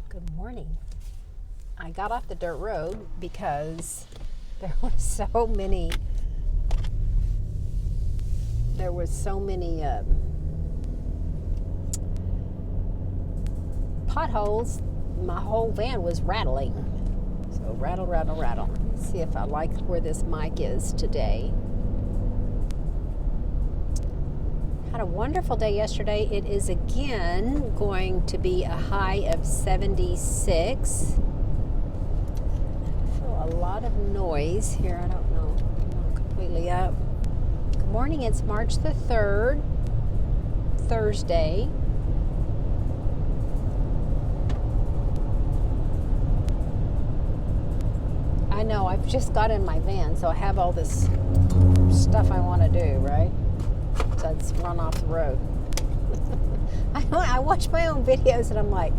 Good morning. I got off the dirt road because there were so many potholes. My whole van was rattling. So rattle, rattle, rattle. Let's see if I like where this mic is today. Had a wonderful day yesterday. It is again going to be a high of 76. I feel a lot of noise here. I don't know. I'm not completely up. Good morning. It's March the 3rd, Thursday. I know, I've just got in my van, so I have all this stuff I want to do, right? So let's run off the road. I watch my own videos and I'm like,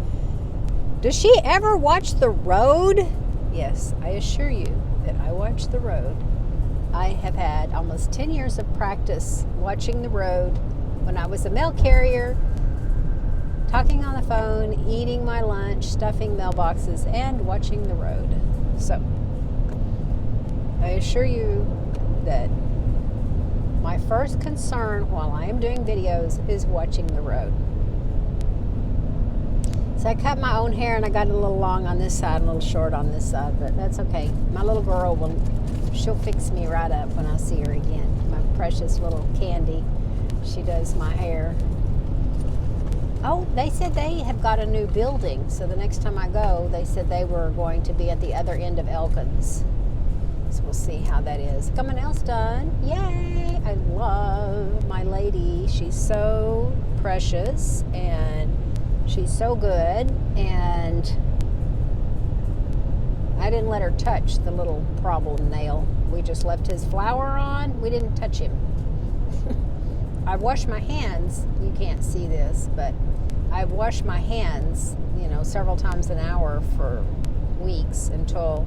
does she ever watch the road? Yes, I assure you that I watch the road. I have had almost 10 years of practice watching the road when I was a mail carrier, talking on the phone, eating my lunch, stuffing mailboxes, and watching the road. So I assure you that my first concern while I am doing videos is watching the road. So I cut my own hair and I got it a little long on this side, a little short on this side, but that's okay. My little girl she'll fix me right up when I see her again. My precious little Candy. She does my hair. Oh, they said they have got a new building. So the next time I go, they said they were going to be at the other end of Elkins. So we'll see how that is. Got my nails done. Yay! I love my lady. She's so precious and she's so good. And I didn't let her touch the little problem nail. We just left his flower on. We didn't touch him. I washed my hands. You can't see this, but I've washed my hands, several times an hour for weeks until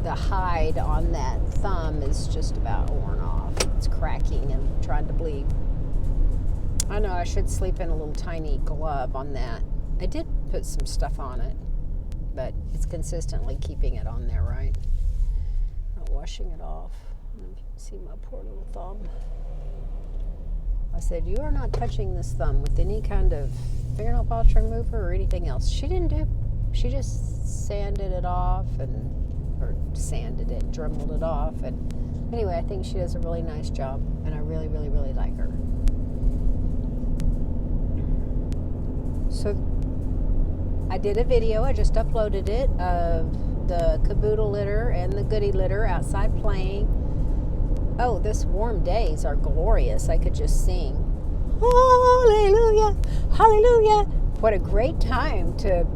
the hide on that thumb is just about worn off. It's cracking and trying to bleed. I know I should sleep in a little tiny glove on that. I did put some stuff on it, but it's consistently keeping it on there, right? Not washing it off. See my poor little thumb. I said, you are not touching this thumb with any kind of fingernail polish remover or anything else. She didn't do. She just sanded it off dremeled it off. And anyway, I think she does a really nice job, and I really, really, really like her. So I did a video, I just uploaded it, of the caboodle litter and the goody litter outside playing. Oh, this warm days are glorious. I could just sing, hallelujah, hallelujah. What a great time to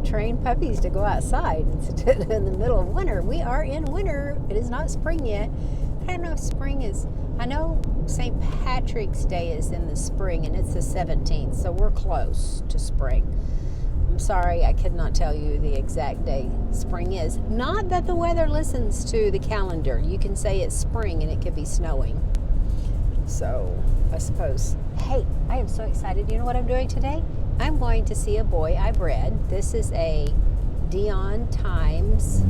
train puppies to go outside in the middle of winter. We are in winter. It is not spring yet. I don't know if spring is. I know St. Patrick's Day is in the spring and it's the 17th, so we're close to spring. I'm sorry, I could not tell you the exact day spring is. Not that the weather listens to the calendar. You can say it's spring and it could be snowing. So I suppose. Hey, I am so excited. You know what I'm doing today? I'm going to see a boy I bred. This is a Dion Times.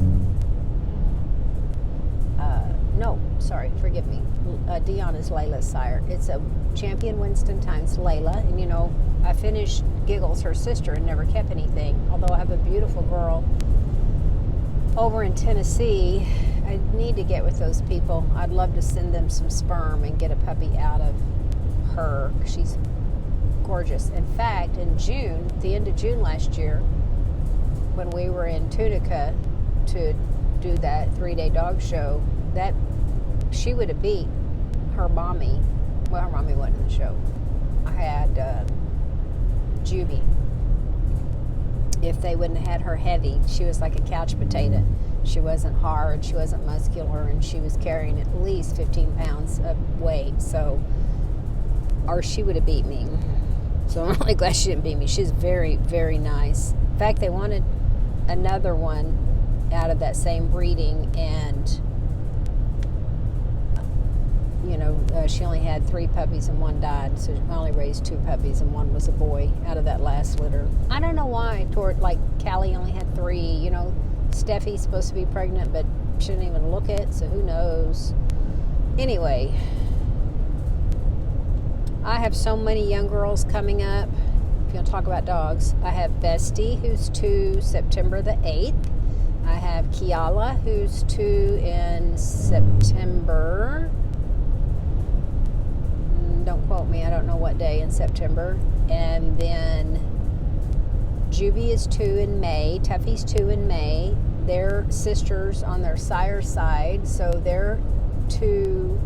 Forgive me. Dion is Layla's sire. It's a Champion Winston Times Layla. And I finished Giggles, her sister, and never kept anything. Although I have a beautiful girl over in Tennessee. I need to get with those people. I'd love to send them some sperm and get a puppy out of her. She's gorgeous. In fact, in June, the end of June last year, when we were in Tunica to do that 3-day dog show, that she would have beat her mommy. Well, her mommy wasn't in the show. I had Juby. If they wouldn't have had her heavy, she was like a couch potato. She wasn't hard, she wasn't muscular, and she was carrying at least 15 pounds of weight. Or she would have beat me. So I'm really glad she didn't beat me. She's very, very nice. In fact, they wanted another one out of that same breeding, and she only had 3 puppies and 1 died, so I only raised 2 puppies and 1 was a boy out of that last litter. I don't know why. Callie only had 3. Steffi's supposed to be pregnant, but she didn't even look it, so who knows. Anyway, I have so many young girls coming up. If you want to talk about dogs, I have Bestie, who's 2, September the 8th. I have Kiala, who's 2 in September. Don't quote me, I don't know what day in September. And then Juby is 2 in May. Tuffy's 2 in May. They're sisters on their sire side, so they're 2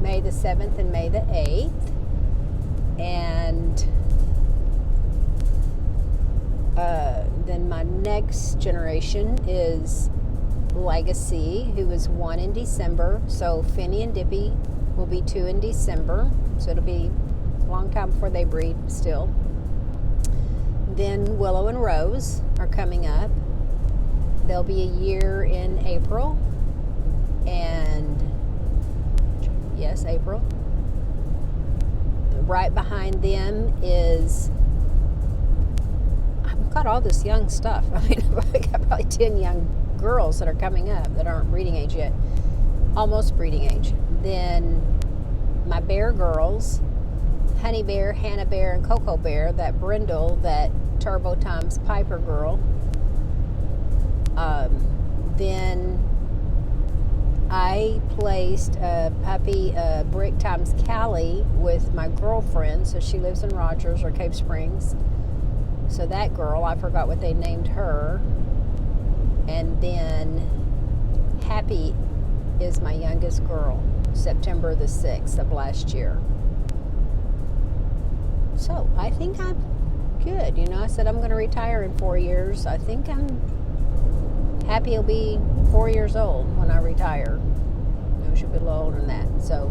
May the 7th and May the 8th. And then my next generation is Legacy, who is 1 in December. So Finny and Dippy will be 2 in December. So it'll be a long time before they breed still. Then Willow and Rose are coming up. They'll be a year in April. And yes, April. Right behind them is, I've got all this young stuff. I mean, I've got probably 10 young girls that are coming up that aren't breeding age yet. Almost breeding age. Then my bear girls, Honey Bear, Hannah Bear, and Cocoa Bear, that Brindle, that Turbo times Piper girl. Then I placed a puppy, Brick times Callie, with my girlfriend. So she lives in Rogers or Cave Springs. So that girl, I forgot what they named her. And then Happy is my youngest girl, September the 6th of last year. So I think I'm good. I said I'm going to retire in 4 years. I think Happy will be 4 years old when I retire. She'll be a little older than that. So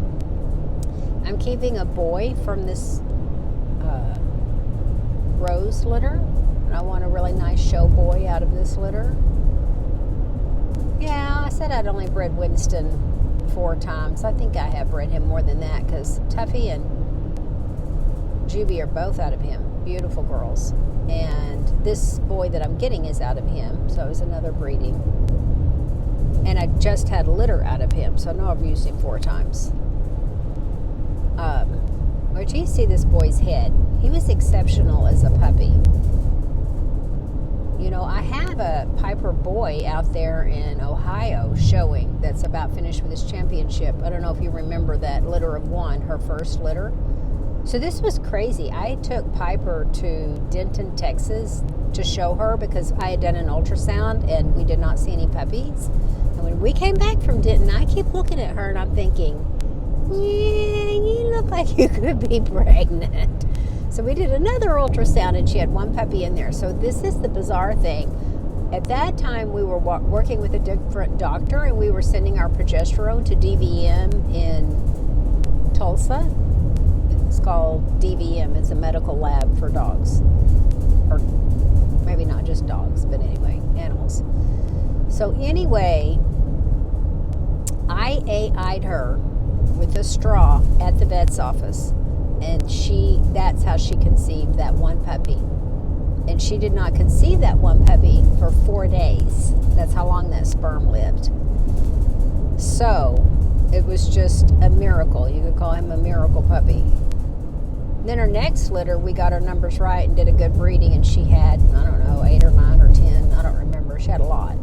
I'm keeping a boy from this Rose litter. And I want a really nice show boy out of this litter. Yeah, I said I'd only bred Winston 4 times. I think I have bred him more than that because Tuffy and Juby are both out of him. Beautiful girls. And this boy that I'm getting is out of him. So it was another breeding. And I just had litter out of him. So I know I've used him 4 times. Where do you see this boy's head? He was exceptional as a puppy. I have a Piper boy out there in Ohio showing that's about finished with his championship. I don't know if you remember that litter of 1, her first litter. So this was crazy. I took Piper to Denton, Texas to show her because I had done an ultrasound and we did not see any puppies. And when we came back from Denton, I keep looking at her and I'm thinking, yeah, you look like you could be pregnant. So we did another ultrasound and she had 1 puppy in there. So this is the bizarre thing. At that time, we were working with a different doctor and we were sending our progesterone to DVM in Tulsa. It's called DVM. It's a medical lab for dogs. Or maybe not just dogs, but anyway, animals. So anyway, I AI'd her with a straw at the vet's office. And that's how she conceived that 1 puppy. And she did not conceive that 1 puppy for 4 days. That's how long that sperm lived. So it was just a miracle. You could call him a miracle puppy. Then her next litter, we got her numbers right and did a good breeding. And she had, I don't know, 8 or 9 or 10. I don't remember. She had a lot.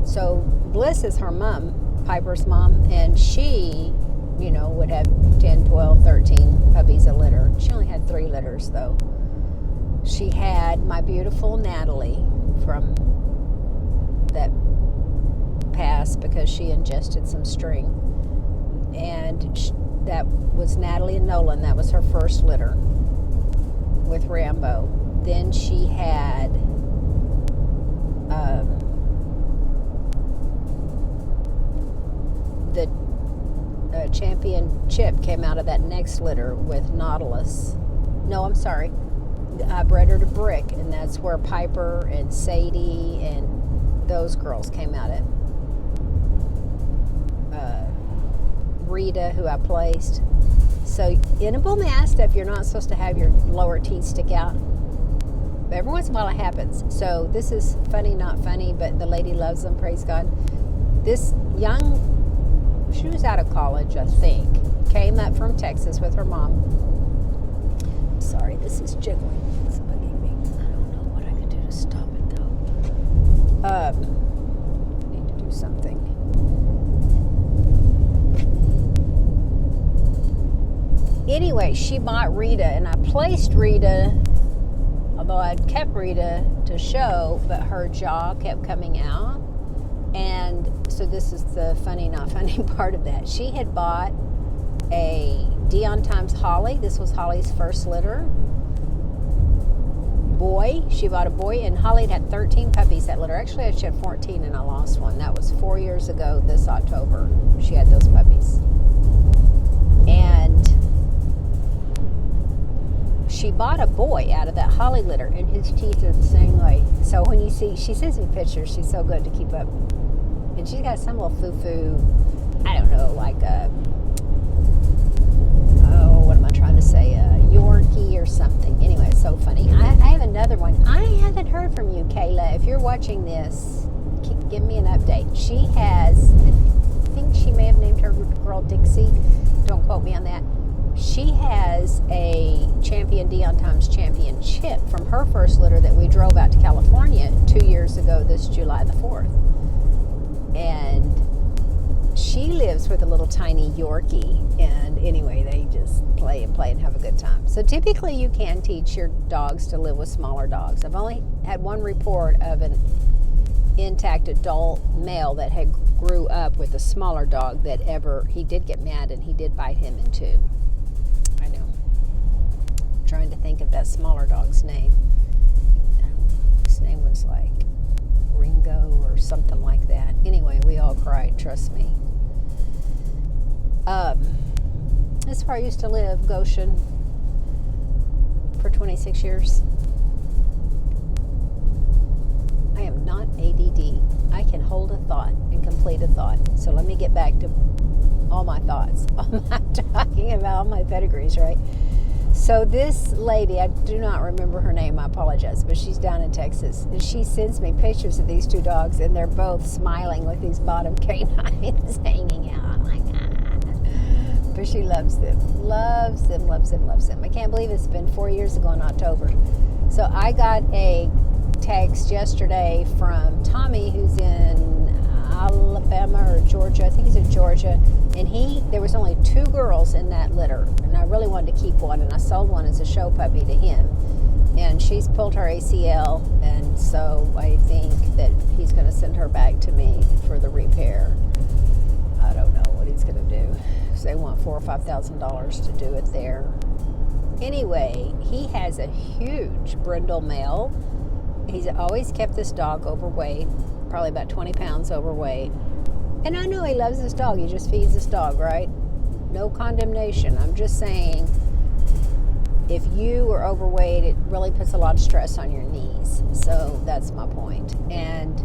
So Bliss is her mom, Piper's mom. And she, would have 10, 12, 13 puppies a litter. She only had 3 litters, though. She had my beautiful Natalie from that passed because she ingested some string. And that was Natalie and Nolan. That was her first litter with Rambo. Then she had the championship came out of that next litter with Nautilus. No, I'm sorry. I bred her to Brick, and that's where Piper and Sadie and those girls came out of. Rita, who I placed. So in a bull mastiff, you're not supposed to have your lower teeth stick out. But every once in a while it happens. So this is funny, not funny, but the lady loves them, praise God. This young, she was out of college, I think, came up from Texas with her mom. Sorry, this is jiggling. It's bugging me. I don't know what I can do to stop it, though. Need to do something. Anyway, she bought Rita, and I placed Rita, although I'd kept Rita to show, but her jaw kept coming out. And so this is the funny, not funny part of that. She had bought a Dion times Holly. This was Holly's first litter. Boy. She bought a boy, and Holly had 13 puppies that litter. Actually, she had 14, and I lost one. That was 4 years ago this October. She had those puppies. And she bought a boy out of that Holly litter, and his teeth are the same way. So when you see, she sends me pictures. She's so good to keep up. And she's got some little foo-foo, I don't know, like a, what am I trying to say, a Yorkie or something. Anyway, it's so funny. I have another one. I haven't heard from you, Kayla. If you're watching this, give me an update. She has, I think she may have named her girl Dixie. Don't quote me on that. She has a Champion Dion times championship from her first litter that we drove out to California 2 years ago, this July the 4th. And she lives with a little tiny Yorkie. And anyway, they just play and have a good time. So typically you can teach your dogs to live with smaller dogs. I've only had one report of an intact adult male that had grew up with a smaller dog that he did get mad and he did bite him in two. I know. I'm trying to think of that smaller dog's name. His name was like Ringo or something like that. Anyway, we all cried, trust me. This is where I used to live, Goshen, for 26 years. I am not ADD. I can hold a thought and complete a thought. So let me get back to all my thoughts. I'm talking about all my pedigrees, right? So this lady, I do not remember her name, I apologize, but she's down in Texas. And she sends me pictures of these two dogs, and they're both smiling with these bottom canines hanging out. I'm like, but she loves them. Loves them, loves them, loves them. I can't believe it's been 4 years ago in October. So I got a text yesterday from Tommy, who's in Alabama or Georgia. I think he's in Georgia. And there was only 2 girls in that litter. And I really wanted to keep one. And I sold one as a show puppy to him. And she's pulled her ACL. And so I think that he's going to send her back to me for the repair. I don't know what he's going to do. Because they want $4,000 or $5,000 to do it there. Anyway, he has a huge brindle male. He's always kept this dog overweight, probably about 20 pounds overweight. And I know he loves this dog. He just feeds this dog, right? No condemnation. I'm just saying, if you are overweight, it really puts a lot of stress on your knees. So that's my point. And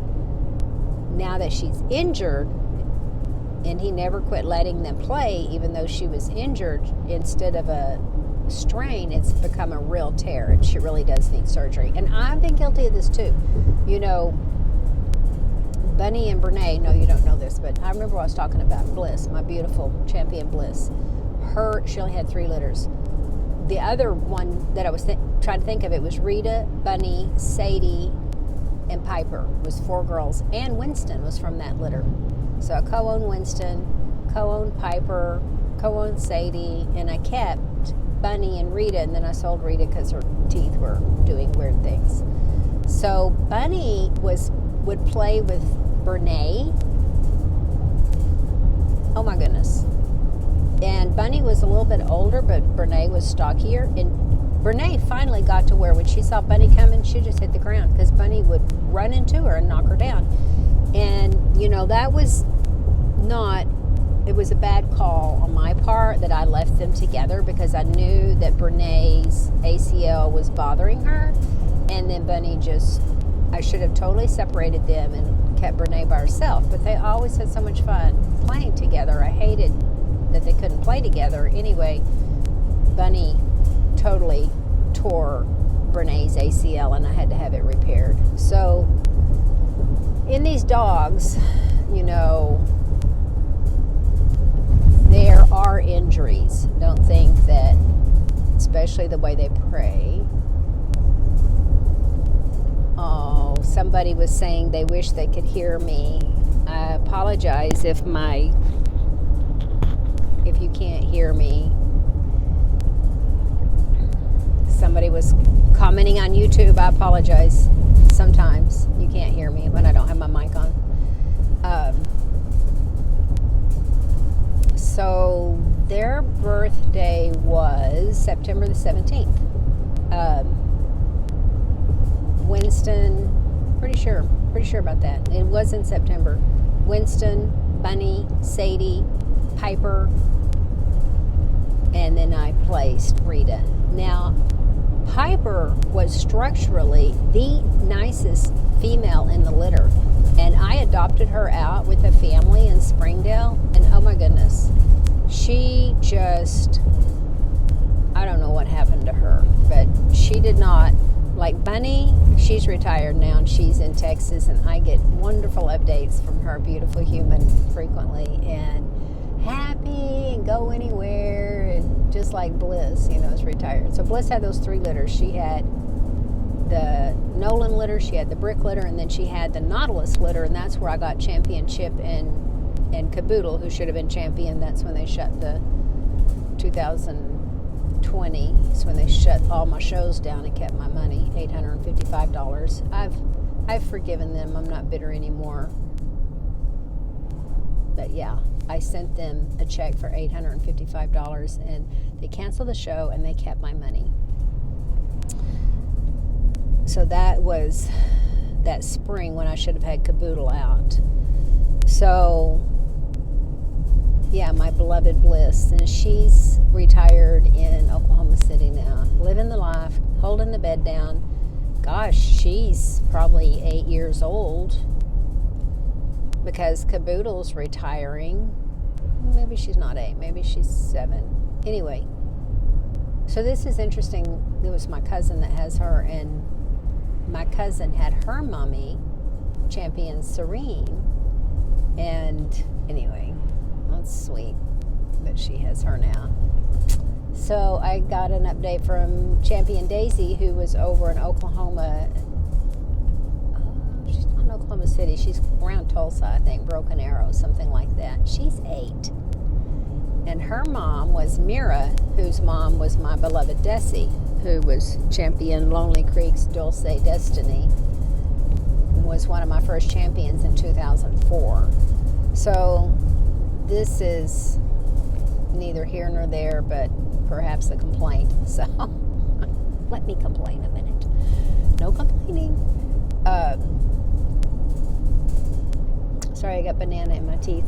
now that she's injured, and he never quit letting them play, even though she was injured, instead of a strain, it's become a real tear, and she really does need surgery. And I've been guilty of this too. You know, Bunny and Brene, no, you don't know this, but I remember I was talking about Bliss, my beautiful Champion Bliss. She only had 3 litters. The other one that I was trying to think of, it was Rita, Bunny, Sadie, and Piper. It was 4 girls, and Winston was from that litter. So I co-owned Winston, co-owned Piper, co-owned Sadie, and I kept Bunny and Rita, and then I sold Rita because her teeth were doing weird things. So Bunny would play with Brene. Oh my goodness. And Bunny was a little bit older, but Brene was stockier. And Brene finally got to where when she saw Bunny coming, she just hit the ground because Bunny would run into her and knock her down. And, you know, that was it was a bad call on my part that I left them together because I knew that Brene's ACL was bothering her. And then Bunny I should have totally separated them and kept Brene by herself. But they always had so much fun playing together. I hated that they couldn't play together. Anyway, Bunny totally tore Brene's ACL, and I had to have it repaired. So in these dogs, you know, there are injuries. Don't think that, especially the way they pray. Oh, somebody was saying they wish they could hear me. I apologize if you can't hear me. Somebody was commenting on YouTube. I apologize. Sometimes you can't hear me when I don't have my mic on. So their birthday was September the 17th. Winston, pretty sure about that. It was in September. Winston, Bunny, Sadie, Piper, and then I placed Rita. Now, Piper was structurally the nicest female in the litter, and I adopted her out with a family in Springdale, and oh my goodness, she just, I don't know what happened to her, but she did not, like Bunny, she's retired now and she's in Texas, and I get wonderful updates from her beautiful human frequently, and happy and go anywhere, and just like Bliss, you know, is retired. So Bliss had those 3 litters. She had the Nolan litter, she had the Brick litter, and then she had the Nautilus litter, and that's where I got Championship and Caboodle, who should have been champion. That's when they shut the 2020. It's when they shut all my shows down and kept my money, $855. I've forgiven them. I'm not bitter anymore. But yeah, I sent them a check for $855, and they canceled the show and they kept my money. So that was that spring when I should have had Caboodle out. So yeah, my beloved Bliss, and she's retired in Oklahoma City now, living the life, holding the bed down. Gosh, she's probably 8 years old, because Caboodle's retiring. Maybe she's not 8, maybe she's 7. Anyway, so this is interesting. It was my cousin that has her, and my cousin had her mommy, Champion Serene, and anyway, that's sweet, but she has her now. So I got an update from Champion Daisy, who was over in Oklahoma. She's not in Oklahoma City. She's around Tulsa, I think, Broken Arrow, something like that. She's 8. And her mom was Mira, whose mom was my beloved Desi, who was Champion Lonely Creek's Dulce Destiny, was one of my first champions in 2004. So this is neither here nor there, but perhaps a complaint. So let me complain a minute. No complaining. Sorry, I got banana in my teeth.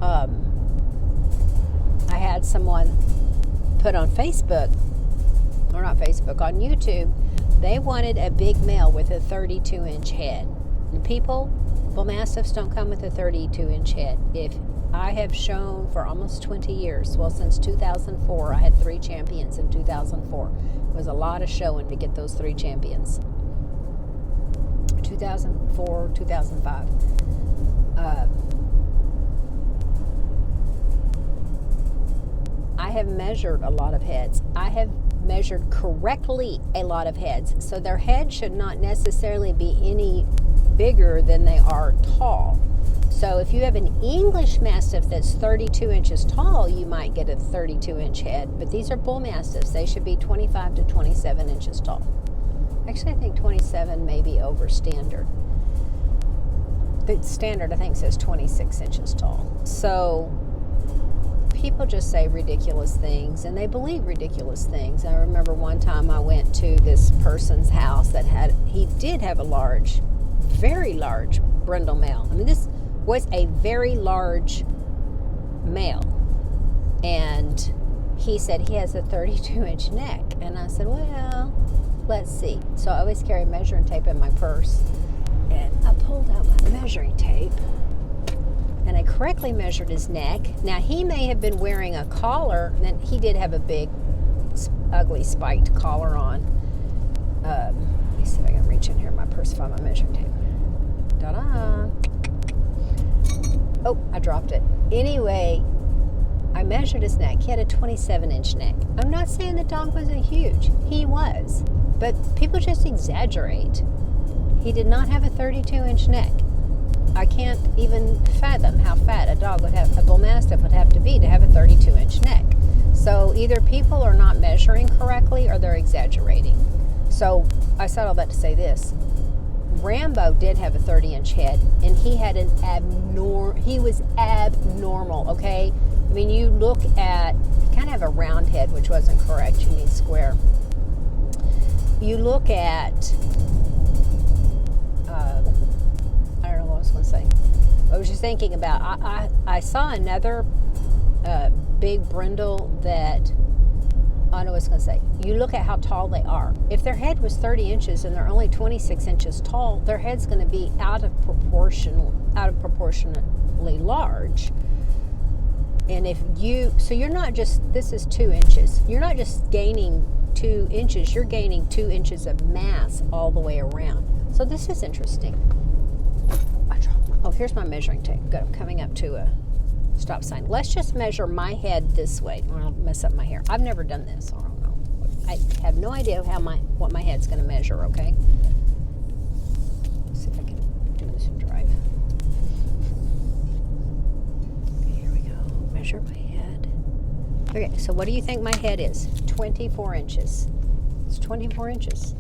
I had someone put on Facebook, or not Facebook, on YouTube, they wanted a big male with a 32-inch head. And people, Bull Mastiffs don't come with a 32-inch head. If I have shown for almost 20 years, well, since 2004, I had 3 champions in 2004. It was a lot of showing to get those 3 champions. 2004, 2005. I have measured a lot of heads. I have measured correctly a lot of heads. So their head should not necessarily be any bigger than they are tall. So if you have an English Mastiff that's 32 inches tall, you might get a 32-inch head. But these are Bull Mastiffs. They should be 25 to 27 inches tall. Actually, I think 27 may be over standard. The standard, I think, says 26 inches tall. So people just say ridiculous things, and they believe ridiculous things. I remember one time I went to this person's house that he did have a large, very large brindle male. I mean, this was a very large male. And he said he has a 32-inch neck. And I said, well, let's see. So I always carry measuring tape in my purse. And I pulled out my measuring tape. and I correctly measured his neck. Now, he may have been wearing a collar, and he did have a big, ugly spiked collar on. Let me see if I can reach in here in my purse, find my measuring tape. Ta-da! Oh, I dropped it. Anyway, I measured his neck. He had a 27-inch neck. I'm not saying the dog wasn't huge. He was. But people just exaggerate. He did not have a 32-inch neck. I can't even fathom how fat a dog would have, a bull mastiff would have to be to have a 32-inch neck. So either people are not measuring correctly or they're exaggerating. So I said all that to say this. Rambo did have a 30-inch head, and he had he was abnormal, okay? I mean, you look at, kind of have a round head, which wasn't correct. You need square. You look at, I don't know what I was going to say. I was just thinking about, I saw another big brindle that, I know what I was going to say. You look at how tall they are. If their head was 30 inches and they're only 26 inches tall, their head's going to be out of proportionately large. And so you're not just, this is 2 inches. You're not just gaining 2 inches, you're gaining 2 inches of mass all the way around. So this is interesting. Oh, here's my measuring tape. Good, I'm coming up to a stop sign. Let's just measure my head this way. I'll mess up my hair. I've never done this. I don't know. I have no idea what my head's going to measure, okay? Let's see if I can do this and drive. Okay, here we go. Measure my head. Okay, so what do you think my head is? 24 inches. It's 24 inches.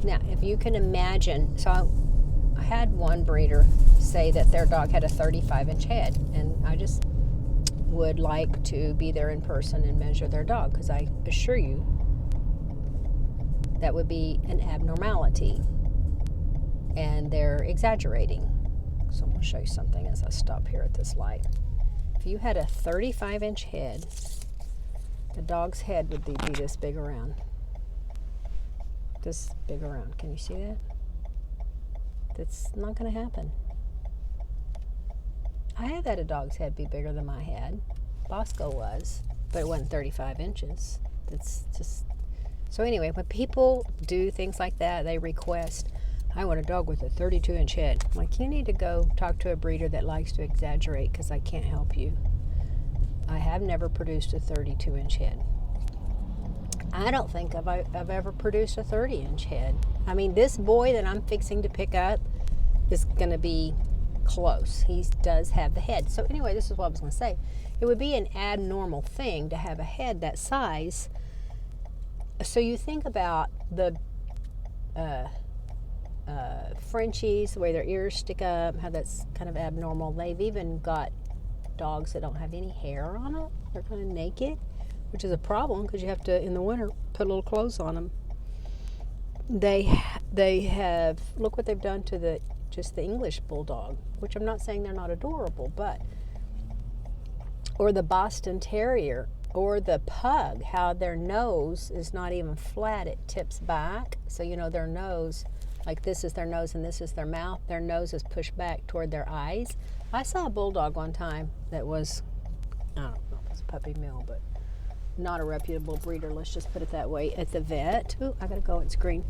Now, if you can imagine, so I had one breeder say that their dog had a 35-inch head, and I just would like to be there in person and measure their dog, because I assure you that would be an abnormality, and they're exaggerating. So I'm going to show you something as I stop here at this light. If you had a 35-inch head, the dog's head would be this big around. This big around. Can you see that? That's not going to happen. I have had a dog's head be bigger than my head. Bosco was, but it wasn't 35 inches. It's just... So anyway, when people do things like that, they request, I want a dog with a 32-inch head. I'm like, you need to go talk to a breeder that likes to exaggerate, because I can't help you. I have never produced a 32-inch head. I don't think I've ever produced a 30-inch head. I mean, this boy that I'm fixing to pick up is going to be close. He does have the head. So anyway, this is what I was going to say. It would be an abnormal thing to have a head that size. So you think about the Frenchies, the way their ears stick up, how that's kind of abnormal. They've even got dogs that don't have any hair on it. They're kind of naked, which is a problem because you have to, in the winter, put a little clothes on them. They have, look what they've done to the English bulldog, which I'm not saying they're not adorable, but, or the Boston Terrier, or the pug, how their nose is not even flat, it tips back. So, you know, their nose, like this is their nose and this is their mouth, their nose is pushed back toward their eyes. I saw a bulldog one time that was, I don't know if it was a puppy mill, but not a reputable breeder, let's just put it that way, at the vet. Ooh, I gotta go, it's green.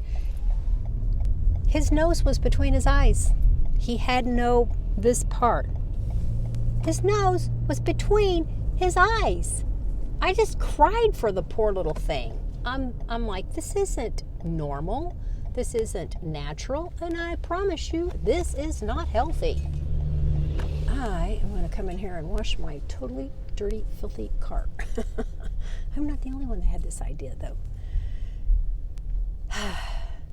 His nose was between his eyes. He had this part. His nose was between his eyes. I just cried for the poor little thing. I'm like, this isn't normal. This isn't natural. And I promise you, this is not healthy. I am going to come in here and wash my totally dirty, filthy car. I'm not the only one that had this idea, though.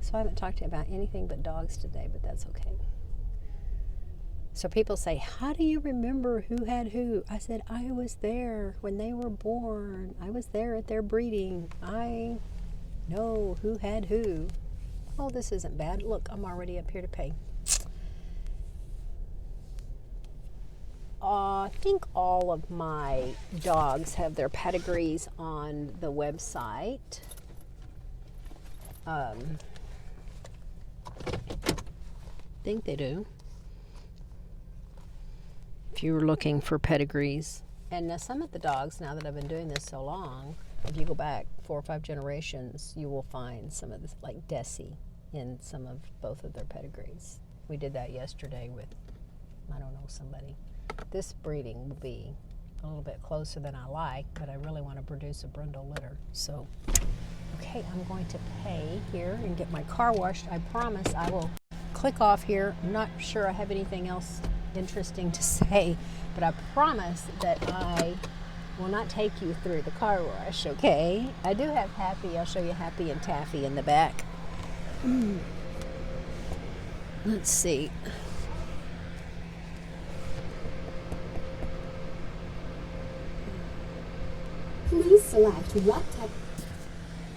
So I haven't talked to you about anything but dogs today, but that's okay. So people say, how do you remember who had who? I said, I was there when they were born. I was there at their breeding. I know who had who. Oh, this isn't bad. Look, I'm already up here to pay. I think all of my dogs have their pedigrees on the website. I think they do. if you were looking for pedigrees. And now some of the dogs, now that I've been doing this so long, if you go back 4 or 5 generations, you will find some of this, like Desi, in some of both of their pedigrees. We did that yesterday with, I don't know, somebody. This breeding will be a little bit closer than I like, but I really want to produce a brindle litter. So, okay, I'm going to pay here and get my car washed. I promise I will click off here. I'm not sure I have anything else interesting to say, but I promise that I will not take you through the car wash, okay? I do have Happy. I'll show you Happy and Taffy in the back. Let's see. Please select what type.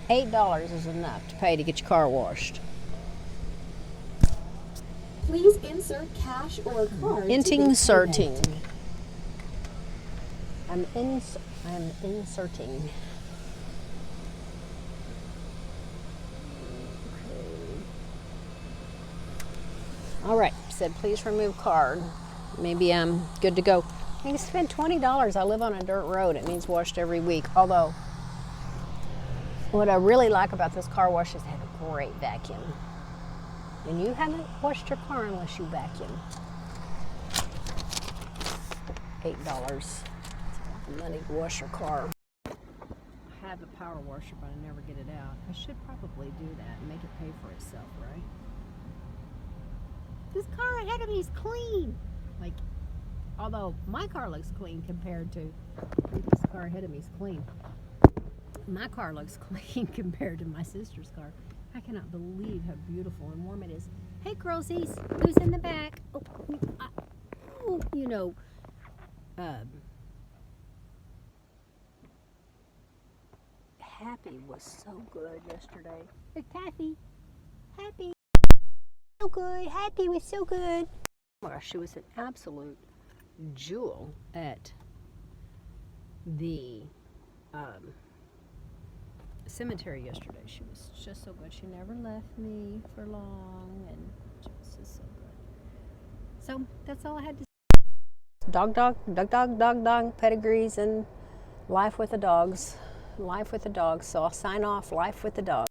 $8 is enough to pay to get your car washed. Please insert cash or card. Inserting. I'm inserting. Okay. All right. Said please remove card. Maybe I'm good to go. I can spend $20. I live on a dirt road. It means washed every week. Although, what I really like about this car wash is they have a great vacuum. And you haven't washed your car unless you vacuum. $8. It's a lot of money to wash your car. I have a power washer, but I never get it out. I should probably do that and make it pay for itself, right? This car ahead of me is clean. Like, although my car looks clean compared to this car ahead of me is clean. My car looks clean compared to my sister's car. I cannot believe how beautiful and warm it is. Hey, girlsies, who's in the back? Oh, you know, Happy was so good yesterday. Hey, Taffy, Happy, so good. Happy was so good. Oh, she was an absolute jewel at the cemetery yesterday. She was just so good. She never left me for long, and she was just so good. So that's all I had to say. Dog, pedigrees, and life with the dogs. Life with the dogs. So I'll sign off. Life with the dogs.